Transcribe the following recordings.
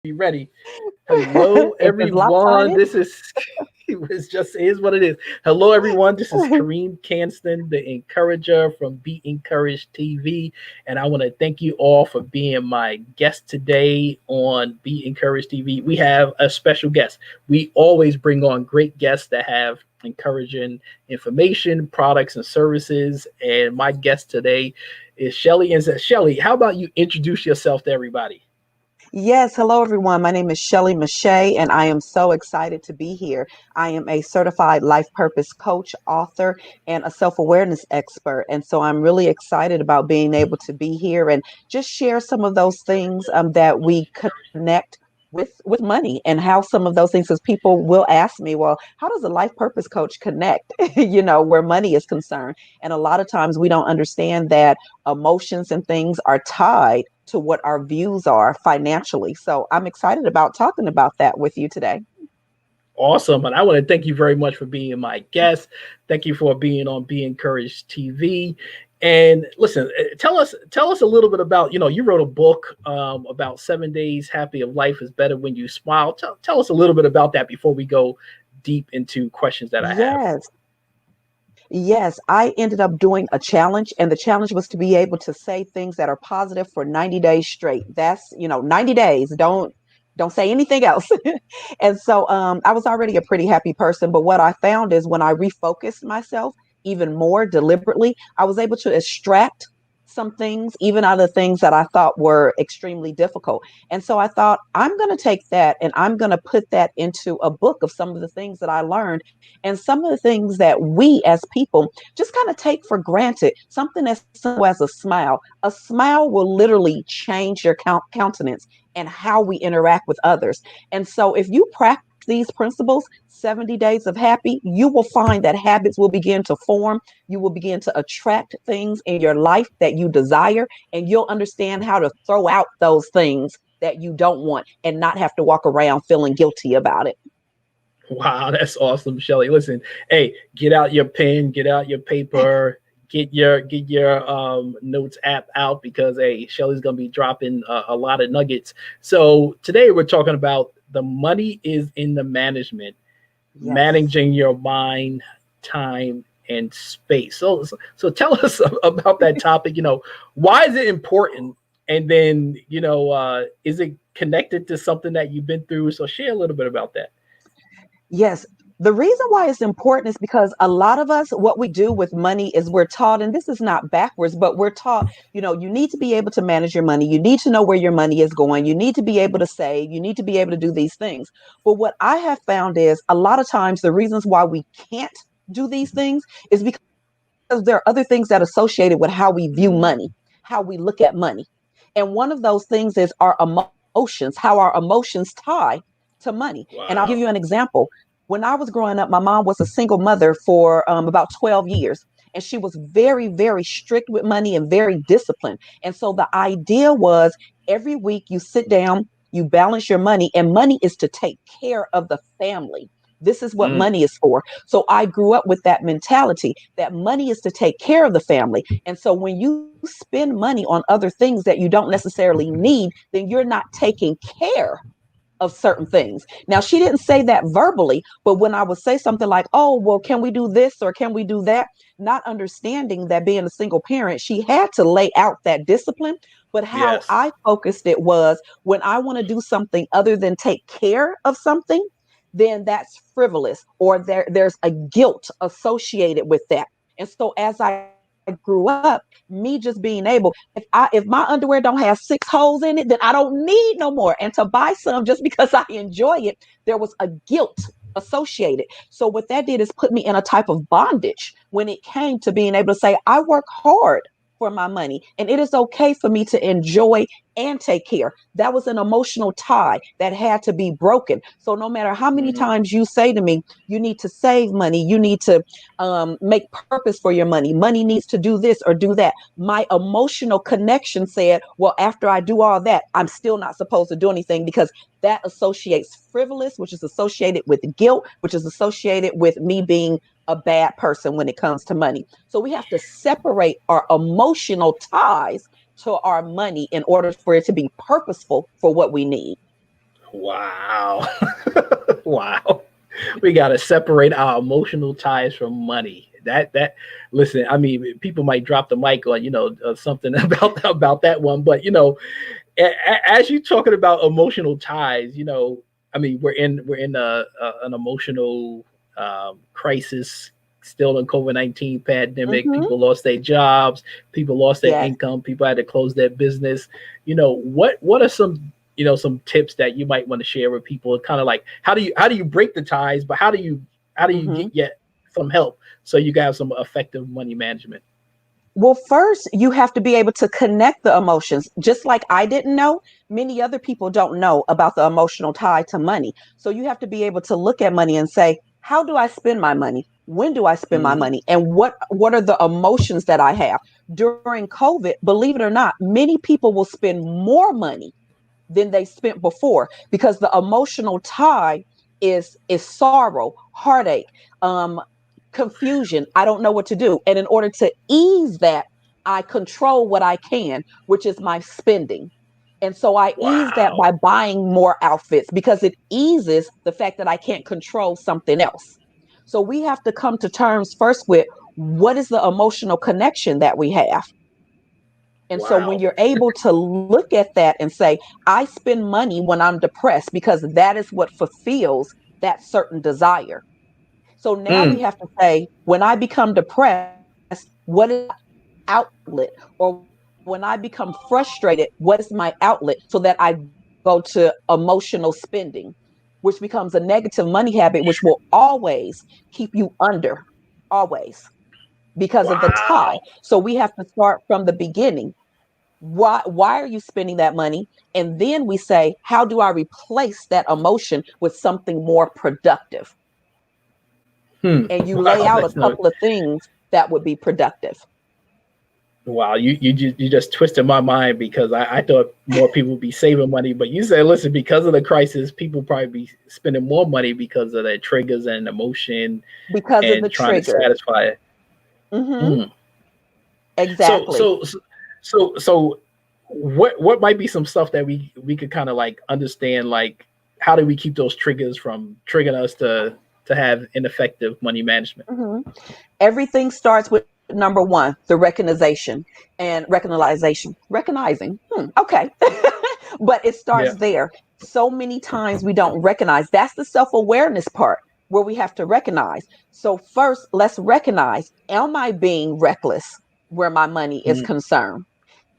Be ready. Hello, If it's everyone. lopsided, This is it's just is what it is. Hello, everyone. This is Karriem Kanston, the encourager from Be Encouraged TV, and I want to thank you all for being my guest today on Be Encouraged TV. We have a special guest. We always bring on great guests that have encouraging information, products, and services. And my guest today is Shelley. And says, Shelley, how about you introduce yourself to everybody? yes, hello everyone. My name is Shelley Meche'tte, and I am so excited to be here. I am a certified life purpose coach, author, and a self awareness expert. And so I'm really excited about being able to be here and just share some of those things that we connect with money and how some of those things, because people will ask me, well, how does a life purpose coach connect, where money is concerned? And a lot of times we don't understand that emotions and things are tied to what our views are financially. So I'm excited about talking about that with you today. Awesome. And I want to thank you very much for being my guest. Thank you for being on Be Encouraged TV. And listen, tell us a little bit about, you wrote a book about 7 days happy of life is better when you smile. Tell us a little bit about that before we go deep into questions that I have. Yes. Yes, I ended up doing a challenge, and the challenge was to be able to say things that are positive for 90 days straight. That's, 90 days. Don't say anything else. And so I was already a pretty happy person, but what I found is when I refocused myself even more deliberately, I was able to extract some things, even out of the things that I thought were extremely difficult. And so I thought, I'm going to take that and I'm going to put that into a book of some of the things that I learned and some of the things that we as people just kind of take for granted. Something as simple as a smile. A smile will literally change your countenance and how we interact with others. And so if you practice these principles, 70 days of happy, you will find that habits will begin to form. You will begin to attract things in your life that you desire, and you'll understand how to throw out those things that you don't want and not have to walk around feeling guilty about it. Wow, that's awesome, Shelly. Listen, hey, get out your pen, get out your paper, get your notes app out because hey, Shelly's gonna be dropping a lot of nuggets. So today we're talking about the money is in the management, Yes. managing your mind, time, and space. So tell us about that topic. Why is it important? And then is it connected to something that you've been through? So share a little bit about that. Yes. The reason why it's important is because a lot of us, what we do with money is we're taught, and this is not backwards, but we're taught, you need to be able to manage your money. You need to know where your money is going. You need to be able to save. You need to be able to do these things. But what I have found is a lot of times the reasons why we can't do these things is because there are other things that are associated with how we view money, how we look at money. And one of those things is our emotions, how our emotions tie to money. And I'll give you Wow. an example. When I was growing up, my mom was a single mother for about 12 years. And she was very, very strict with money and very disciplined. And so the idea was every week you sit down, you balance your money, and money is to take care of the family. This is what Mm, money is for. So I grew up with that mentality that money is to take care of the family. And so when you spend money on other things that you don't necessarily need, then you're not taking care of certain things. Now, she didn't say that verbally, but when I would say something like, oh, well, can we do this or can we do that? Not understanding that being a single parent, she had to lay out that discipline. But how yes. I focused it was when I want to do something other than take care of something, then that's frivolous or there's a guilt associated with that. And so as I grew up, me just being able, if my underwear don't have six holes in it, then I don't need no more. And to buy some just because I enjoy it, there was a guilt associated. So what that did is put me in a type of bondage when it came to being able to say, I work hard for my money and it is okay for me to enjoy and take care. That was an emotional tie that had to be broken. So no matter how many Mhm. times you say to me, you need to save money, you need to make purpose for your money, money needs to do this or do that, my emotional connection said, well, after I do all that, I'm still not supposed to do anything because that associates frivolous, which is associated with guilt, which is associated with me being a bad person when it comes to money. So we have to separate our emotional ties to our money in order for it to be purposeful for what we need. Wow. Wow. We got to separate our emotional ties from money. That listen, I mean, people might drop the mic on, something about that one, but as you talking about emotional ties, I mean, we're in an emotional crisis still in COVID-19 pandemic. Hmm. People lost their jobs, people lost their Yes. income, people had to close their business. What are some tips that you might want to share with people? Kind of like how do you break the ties, but how do you Hmm. get some help so you can have some effective money management? Well, first, you have to be able to connect the emotions. Just like I didn't know, many other people don't know about the emotional tie to money. So you have to be able to look at money and say, how do I spend my money? When do I spend my Mm, money? And what are the emotions that I have? During COVID, believe it or not, many people will spend more money than they spent before because the emotional tie is sorrow, heartache, um, confusion. I don't know what to do. And in order to ease that, I control what I can, which is my spending. And so I ease that wow. by buying more outfits because it eases the fact that I can't control something else. So we have to come to terms first with what is the emotional connection that we have. And so when Wow. you're able to look at that and say, I spend money when I'm depressed because that is what fulfills that certain desire. So now we Mm, have to say, when I become depressed, what is outlet? Or when I become frustrated, what is my outlet so that I go to emotional spending, which becomes a negative money habit, which will always keep you under, always because of the tie. wow. So we have to start from the beginning. Why are you spending that money? And then we say, how do I replace that emotion with something more productive? And you lay Wow. out a That's no. couple of things that would be productive. Wow, you just twisted my mind because I thought more people would be saving money, but you said, listen, because of the crisis, people probably be spending more money because of their triggers and emotion Because of the and trying to triggers. satisfy it. Hmm. Mm. So Exactly. so so what might be some stuff that we could kind of like understand, like how do we keep those triggers from triggering us to have ineffective money management? Hmm. Everything starts with number one, the recognition and recognizing. Okay. But it starts Yeah. there. So many times we don't recognize. That's the self awareness part where we have to recognize. So, first, let's recognize, am I being reckless where my money is Mm. concerned?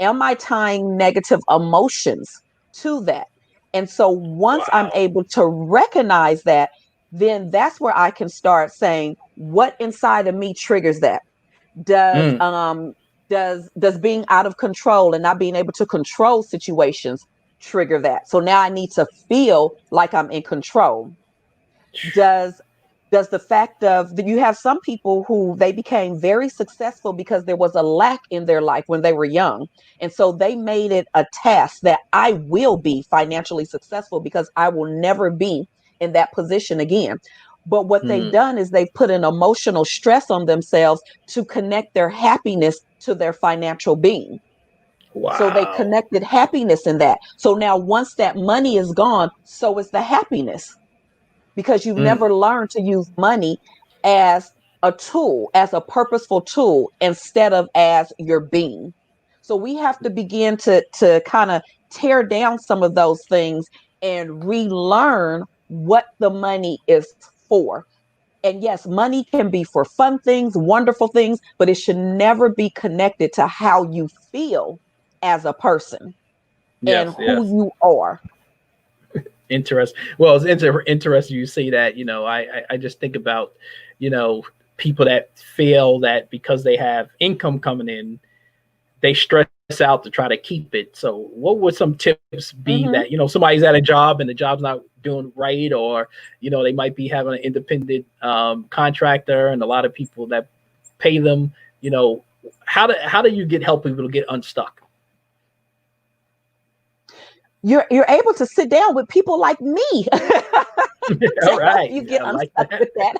Am I tying negative emotions to that? And so once I'm Wow. able to recognize that, then that's where I can start saying, what inside of me triggers that? Does Mm. does being out of control and not being able to control situations trigger that? So now I need to feel like I'm in control. Does the fact of that, you have some people who they became very successful because there was a lack in their life when they were young, and so they made it a task that I will be financially successful because I will never be in that position again. But what they've Mm. done is they put an emotional stress on themselves to connect their happiness to their financial being. So they Wow. connected happiness in that. So now once that money is gone, so is the happiness, because you've Mm. never learned to use money as a tool, as a purposeful tool, instead of as your being. So we have to begin to kind of tear down some of those things and relearn what the money is for. And yes, money can be for fun things, wonderful things, but it should never be connected to how you feel as a person and Yes, who yes. you are. Interest. Well, it's interesting you say that. I just think about, you know, people that feel that because they have income coming in, they stress out to try to keep it. So, what would some tips be Hmm. that somebody's at a job and the job's not doing right, or they might be having an independent contractor and a lot of people that pay them. You know, how do you help people to get unstuck? You're able to sit down with people like me All to help right, you get I like unstuck that. with that.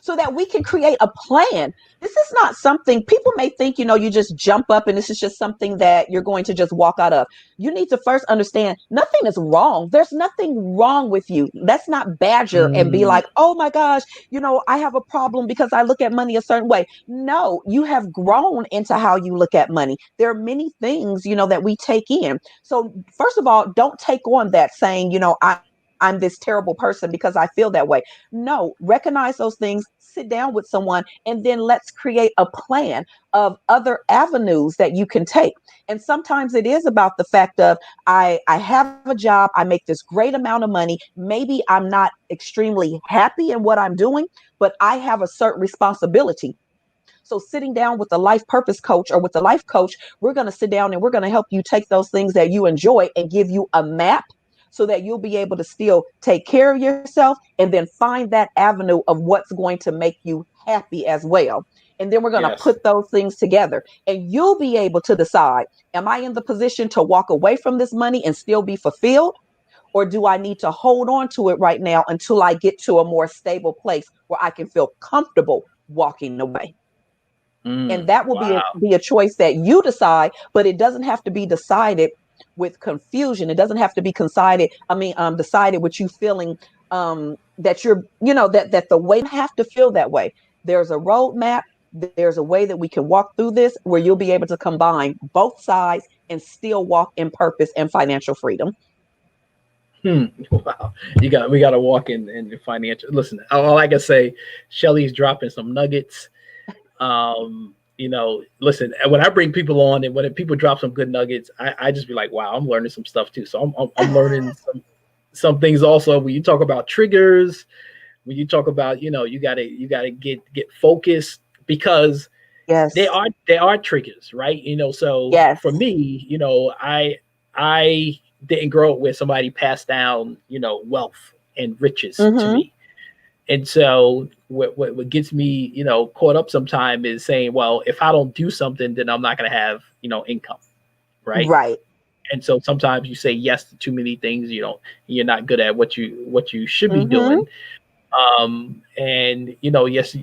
so that we can create a plan. This is not something people may think, you just jump up and this is just something that you're going to just walk out of. You need to first understand nothing is wrong. There's nothing wrong with you. Let's not badger and be Mm, like, oh my gosh, I have a problem because I look at money a certain way. No, you have grown into how you look at money. There are many things, that we take in. So, first of all, don't take on that saying, I'm this terrible person because I feel that way. No, recognize those things, sit down with someone, and then let's create a plan of other avenues that you can take. And sometimes it is about the fact of I have a job, I make this great amount of money. Maybe I'm not extremely happy in what I'm doing, but I have a certain responsibility. So sitting down with the life purpose coach or with the life coach, we're going to sit down and we're going to help you take those things that you enjoy and give you a map so that you'll be able to still take care of yourself and then find that avenue of what's going to make you happy as well. And then we're going to yes. put those things together and you'll be able to decide, am I in the position to walk away from this money and still be fulfilled? Or do I need to hold on to it right now until I get to a more stable place where I can feel comfortable walking away? And that will be Wow. be a choice that you decide, but it doesn't have to be decided with confusion. It doesn't have to be decided with you feeling that you're, that the way have to feel that way. There's a roadmap. There's a way that we can walk through this where you'll be able to combine both sides and still walk in purpose and financial freedom. Wow. We got to walk in the financial. Listen, all I can say, Shelly's dropping some nuggets. Listen, when I bring people on and when people drop some good nuggets, I just be like, wow, I'm learning some stuff too. So I'm learning some things also. When you talk about triggers, when you talk about, you gotta get focused because they Yes. are they are triggers, right? So Yes. for me, I didn't grow up where somebody passed down, wealth and riches to Mm-hmm. me. And so what gets me, caught up sometime is saying, well, if I don't do something, then I'm not going to have, income. Right. Right. And so sometimes you say yes to too many things. You're not good at what you should be Mm-hmm. doing. And, yes,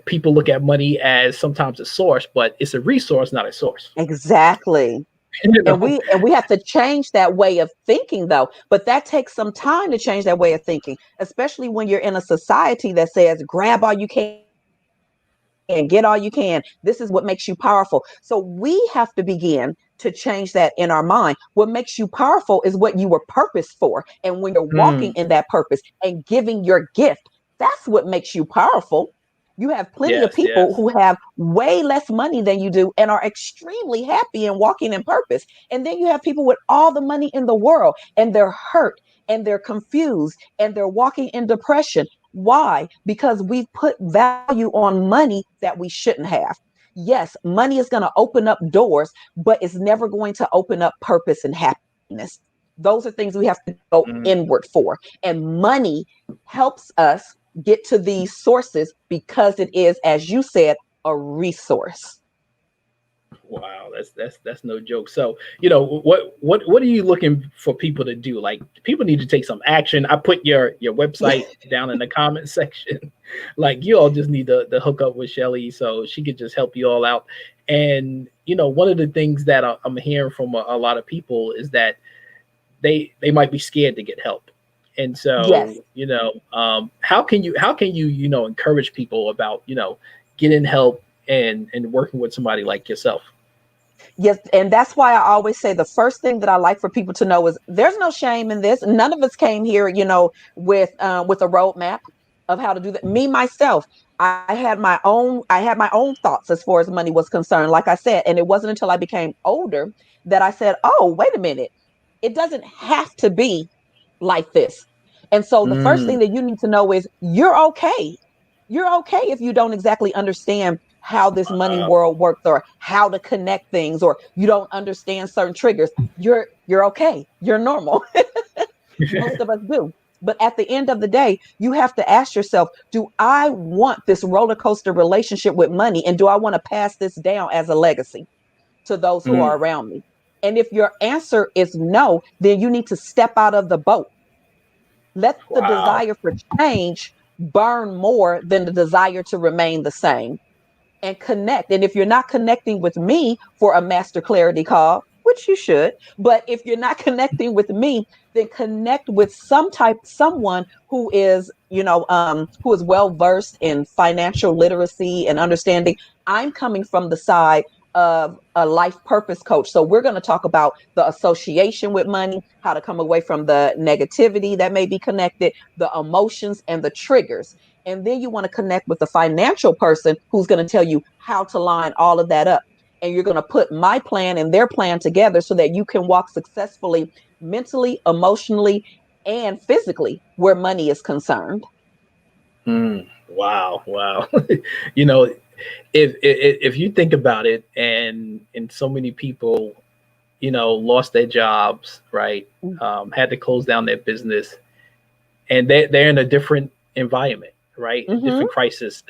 people look at money as sometimes a source, but it's a resource, not a source. Exactly. you And know? we have to change that way of thinking though. But that takes some time to change that way of thinking, especially when you're in a society that says grab all you can, get all you can. This is what makes you powerful. So we have to begin to change that in our mind. What makes you powerful is what you were purposed for. And when you're walking in that purpose Mm, and giving your gift, that's what makes you powerful. You have plenty of people who yes, have yes. way less money than you do and are extremely happy and walking in purpose. And then you have people with all the money in the world and they're hurt and they're confused and they're walking in depression. Why? Because we've put value on money that we shouldn't have. Yes, money is going to open up doors, but it's never going to open up purpose and happiness. Those are things we have to go Mm. inward for. And money helps us get to these sources because it is, as you said, a resource. Wow, that's no joke. So, what are you looking for people to do? Like, people need to take some action. I put your website down in the comment section. Like, you all just need to hook up with Shelly so she could just help you all out. And one of the things that I'm hearing from a lot of people is that they might be scared to get help. And so, Yes. how can you encourage people about getting help and working with somebody like yourself? Yes, and that's why I always say the first thing that I like for people to know is there's no shame in this. None of us came here, with a roadmap of how to do that. Me myself, I had my own thoughts as far as money was concerned. Like I said, and it wasn't until I became older that I said, "Oh, wait a minute, it doesn't have to be like this." And so the first Mm, thing that you need to know is you're okay. You're okay if you don't exactly understand how this money uh, world works or how to connect things or you don't understand certain triggers. You're okay. You're normal. Most of us do. But at the end of the day, you have to ask yourself, do I want this roller coaster relationship with money and do I want to pass this down as a legacy to those who mm, are around me? And if your answer is no, then you need to step out of the boat. Let the wow. desire for change burn more than the desire to remain the same, and connect. And if you're not connecting with me for a master clarity call, which you should, but if you're not connecting with me, then connect with someone who is, who is well versed in financial literacy and understanding. I'm coming from the side of a life purpose coach. So we're going to talk about the association with money, how to come away from the negativity that may be connected, the emotions and the triggers. And then you want to connect with the financial person who's going to tell you how to line all of that up. And you're going to put my plan and their plan together so that you can walk successfully mentally, emotionally, and physically where money is concerned. Wow, wow. you know, if you think about it, and so many people, lost their jobs, right? Had to close down their business, and they're in a different environment, right? A Mm-hmm. different crisis.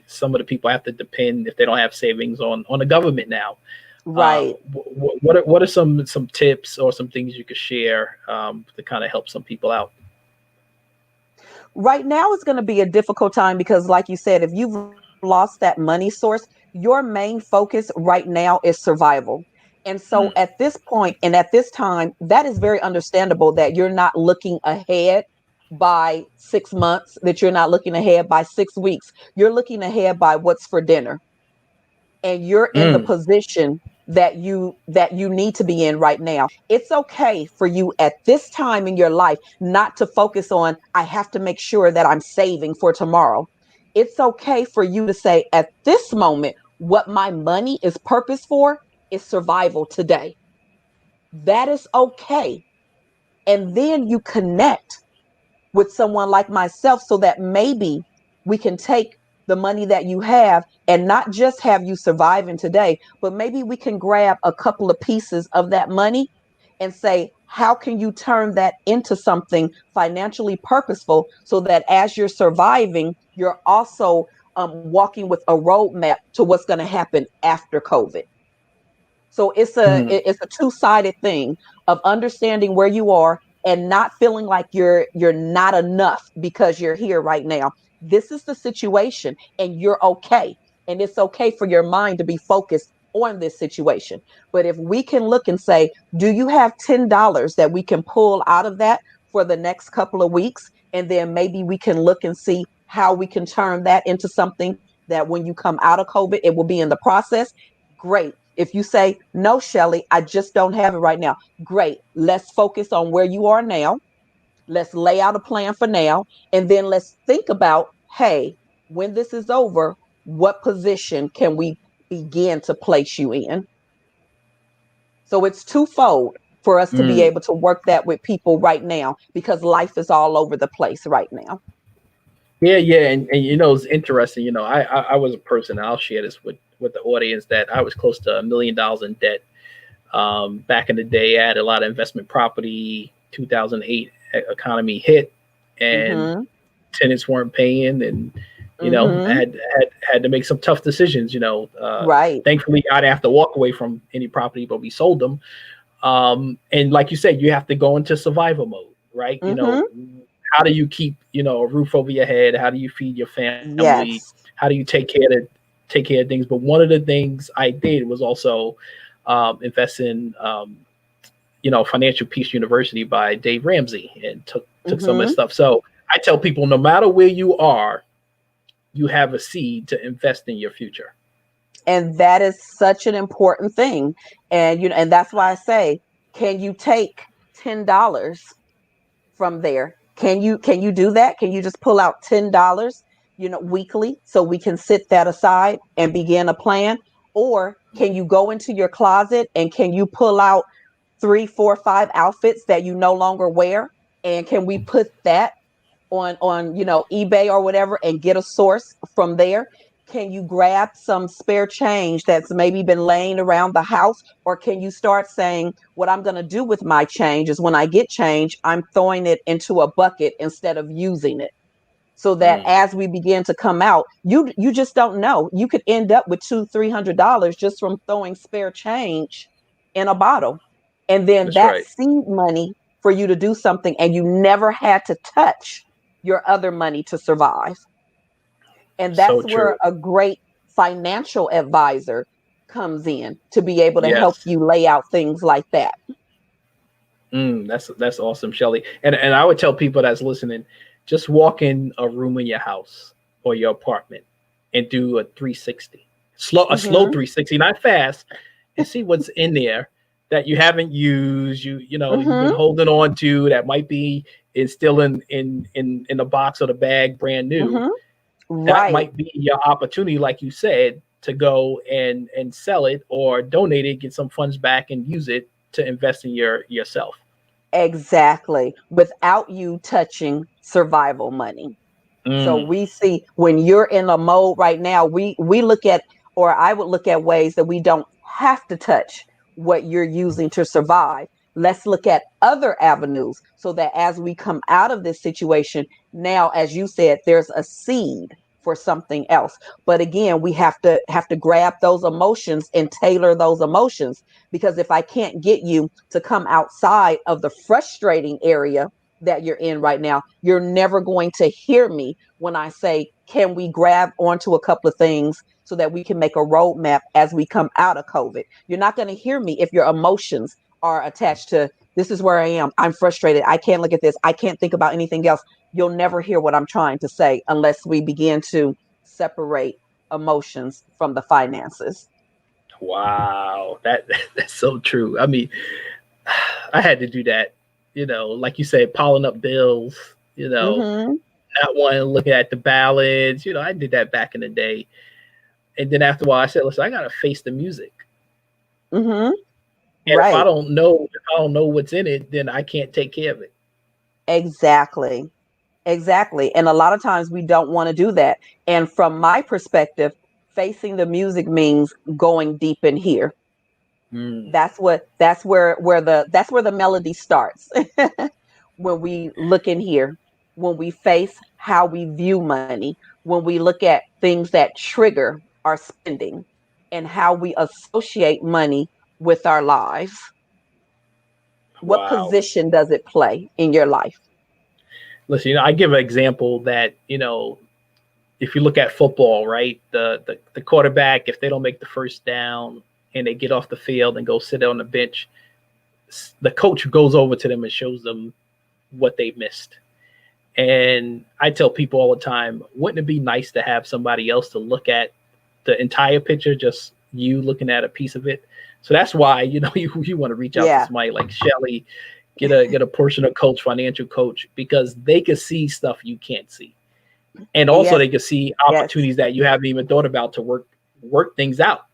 Some of the people have to depend, if they don't have savings, on the government now. Right. What are some tips or some things you could share to kind of help some people out? Right now is going to be a difficult time because, like you said, if you've lost that money source, your main focus right now is survival. And so Mm, at this point and at this time, that is very understandable that you're not looking ahead by 6 months, that you're not looking ahead by 6 weeks. You're looking ahead by what's for dinner, and you're in the mm, position that you need to be in right now. It's okay for you at this time in your life not to focus on, I have to make sure that I'm saving for tomorrow. It's okay for you to say, at this moment, what my money is purpose for is survival today. That is okay. And then you connect with someone like myself so that maybe we can take the money that you have and not just have you surviving today, but maybe we can grab a couple of pieces of that money and say, how can you turn that into something financially purposeful so that as you're surviving, you're also walking with a roadmap to what's going to happen after COVID. So mm, it's a two-sided thing of understanding where you are and not feeling like you're not enough because you're here right now. This is the situation and you're okay. And it's okay for your mind to be focused on this situation. But if we can look and say, do you have $10 that we can pull out of that for the next couple of weeks? And then maybe we can look and see how we can turn that into something that when you come out of COVID, it will be in the process. Great. If you say, no, Shelley, I just don't have it right now, great. Let's focus on where you are now. Let's lay out a plan for now. And then let's think about, hey, when this is over, what position can we begin to place you in? So it's twofold for us to be mm. able to work that with people right now because life is all over the place right now. Yeah, yeah, and it's interesting. I was a person. I'll share this with the audience, that I was close to $1 million in debt. Back in the day, I had a lot of investment property. 2008 economy hit, and Mm-hmm. tenants weren't paying, and I Mm-hmm. had to make some tough decisions. Right. Thankfully, I didn't have to walk away from any property, but we sold them. And like you said, you have to go into survival mode, right? Mm-hmm. How do you keep a roof over your head? How do you feed your family? Yes. How do you take care of things? But one of the things I did was also invest in Financial Peace University by Dave Ramsey, and took some of his Mm-hmm. stuff. So I tell people, no matter where you are, you have a seed to invest in your future. And that is such an important thing. And and that's why I say, can you take $10 from there? Can you do that? Can you just pull out $10, weekly, so we can sit that aside and begin a plan? Or can you go into your closet and can you pull out three, four, five outfits that you no longer wear? And can we put that on eBay or whatever and get a source from there? Can you grab some spare change that's maybe been laying around the house? Or can you start saying, what I'm going to do with my change is when I get change, I'm throwing it into a bucket instead of using it, so that Mm, as we begin to come out, you just don't know, you could end up with $200-300 just from throwing spare change in a bottle. And then that's that right. seed money for you to do something, and you never had to touch your other money to survive. And So that's where true. a great financial advisor comes in to be able to help Yes. you lay out things like that. That's awesome, Shelley. And I would tell people that's listening, just walk in a room in your house or your apartment and do a 360. A slow Hmm. 360, not fast, and see what's in there that you haven't used, you've been Hmm. holding on to, that might be is still in the box or the bag brand new. Hmm. That Right. might be your opportunity, like you said, to go and sell it or donate it, get some funds back and use it to invest in yourself. Exactly. Without you touching survival money. So Mm, we see when you're in a mode right now, we look at, or I would look at ways that we don't have to touch what you're using to survive. Let's look at other avenues so that as we come out of this situation, now, as you said, there's a seed for something else. But again, we have to grab those emotions and tailor those emotions, because if I can't get you to come outside of the frustrating area that you're in right now, you're never going to hear me when I say, can we grab onto a couple of things so that we can make a roadmap as we come out of COVID? You're not going to hear me if your emotions are attached to, this is where I am. I'm frustrated. I can't look at this. I can't think about anything else. You'll never hear what I'm trying to say unless we begin to separate emotions from the finances. wow, that's so true. I mean, I had to do that. Like you said, piling up bills. Mm-hmm. Not wanting to look at the balance. I did that back in the day, and then after a while, I said, "Listen, I gotta face the music. Mm-hmm. And Right. if I don't know what's in it, then I can't take care of it." Exactly. Exactly. And a lot of times we don't want to do that. And from my perspective, facing the music means going deep in here. Mm, That's where the melody starts. When we look in here, when we face how we view money, when we look at things that trigger our spending and how we associate money with our lives. What wow. position does it play in your life? Listen, I give an example that if you look at football, right, the quarterback, if they don't make the first down and they get off the field and go sit on the bench, the coach goes over to them and shows them what they missed. And I tell people all the time, wouldn't it be nice to have somebody else to look at the entire picture, just you looking at a piece of it? So that's why you want to reach out to Yeah. somebody like Shelley, get a personal coach, financial coach, because they can see stuff you can't see, and also Yes. they can see Yes. opportunities that you haven't even thought about to work things out.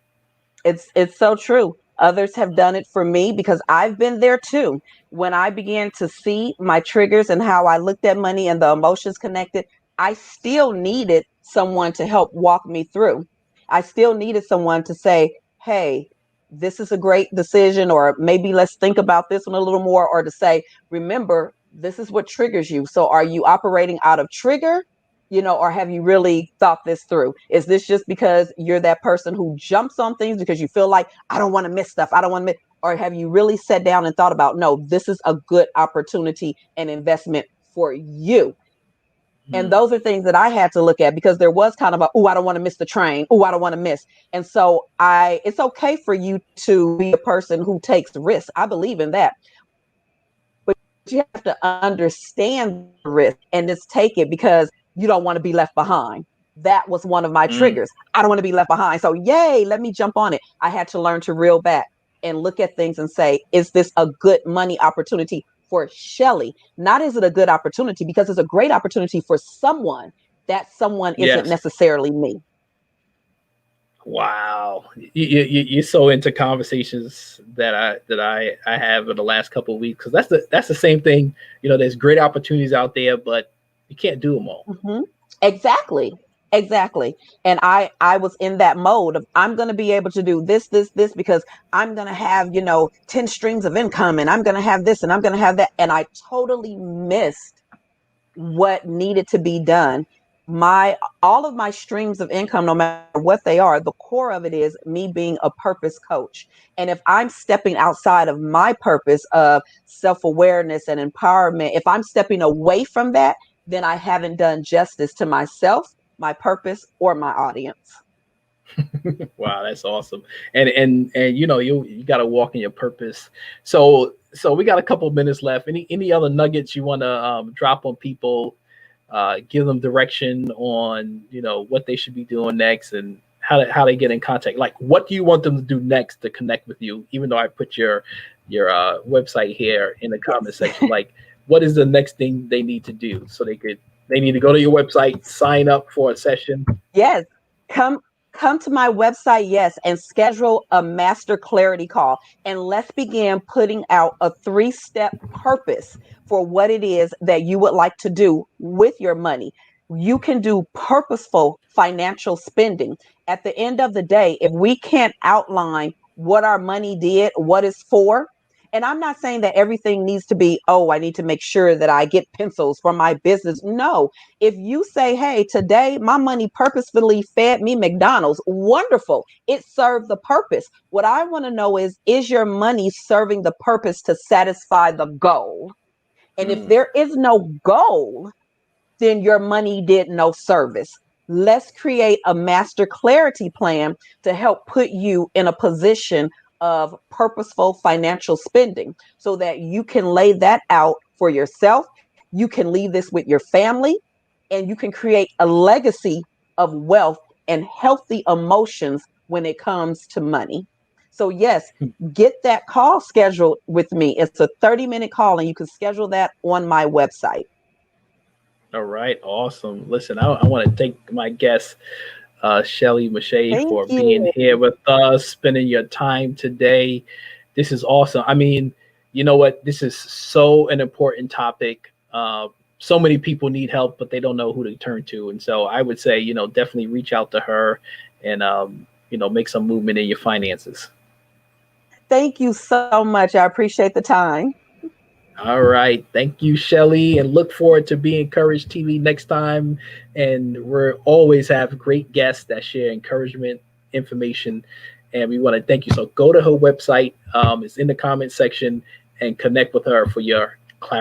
It's so true. Others have done it for me because I've been there too. When I began to see my triggers and how I looked at money and the emotions connected, I still needed someone to help walk me through. I still needed someone to say, "Hey, this is a great decision," or maybe let's think about this one a little more, or to say, "Remember, this is what triggers you. So are you operating out of trigger, or have you really thought this through? Is this just because you're that person who jumps on things because you feel like, I don't want to miss stuff. I don't want to miss, or have you really sat down and thought about, no, this is a good opportunity and investment for you?" And Hmm. those are things that I had to look at because there was kind of a, oh, I don't want to miss the train. Oh, I don't want to miss. And so it's okay for you to be a person who takes risks. I believe in that. But you have to understand the risk and just take it because you don't want to be left behind. That was one of my Mm, triggers. I don't want to be left behind. So, yay, let me jump on it. I had to learn to reel back and look at things and say, is this a good money opportunity for Shelley? Not is it a good opportunity, because it's a great opportunity for someone. That someone isn't yes. necessarily me. Wow. You're so into conversations that I have in the last couple of weeks, because that's the same thing. There's great opportunities out there, but you can't do them all. Hmm. Exactly. Exactly. And I was in that mode of, I'm going to be able to do this because I'm going to have, 10 streams of income, and I'm going to have this and I'm going to have that, and I totally missed what needed to be done. My All of my streams of income, no matter what they are, the core of it is me being a purpose coach. And if I'm stepping outside of my purpose of self-awareness and empowerment, if I'm stepping away from that, then I haven't done justice to myself, my purpose, or my audience. Wow, that's awesome. And you got to walk in your purpose. So we got a couple minutes left. Any other nuggets you want to drop on people? Give them direction on what they should be doing next and how they get in contact. Like, what do you want them to do next to connect with you? Even though I put your website here in the comment Yes. section, like, what is the next thing they need to do so they need to go to your website, sign up for a session. Yes. Come come to my website, yes, and schedule a master clarity call. And let's begin putting out a 3-step purpose for what it is that you would like to do with your money. You can do purposeful financial spending. At the end of the day, if we can't outline what our money did, what it's for, and I'm not saying that everything needs to be, oh, I need to make sure that I get pencils for my business. No, if you say, hey, today my money purposefully fed me McDonald's, wonderful. It served the purpose. What I want to know is your money serving the purpose to satisfy the goal? And if Mm. there is no goal, then your money did no service. Let's create a master clarity plan to help put you in a position of purposeful financial spending so that you can lay that out for yourself. You can leave this with your family, and you can create a legacy of wealth and healthy emotions when it comes to money. So, yes, get that call scheduled with me. It's a 30-minute call, and you can schedule that on my website. All right, awesome. Listen, I want to thank my guest, Shelley Meche'tte, Thank for being you. here with us, spending your time today. This is awesome. I mean, you know what? This is so an important topic. So many people need help, but they don't know who to turn to. And so I would say, definitely reach out to her and, make some movement in your finances. Thank you so much. I appreciate the time. All right. Thank you, Shelley, and look forward to Be Encouraged TV next time. And we're always have great guests that share encouragement information. And we want to thank you. So go to her website. It's in the comment section and connect with her for your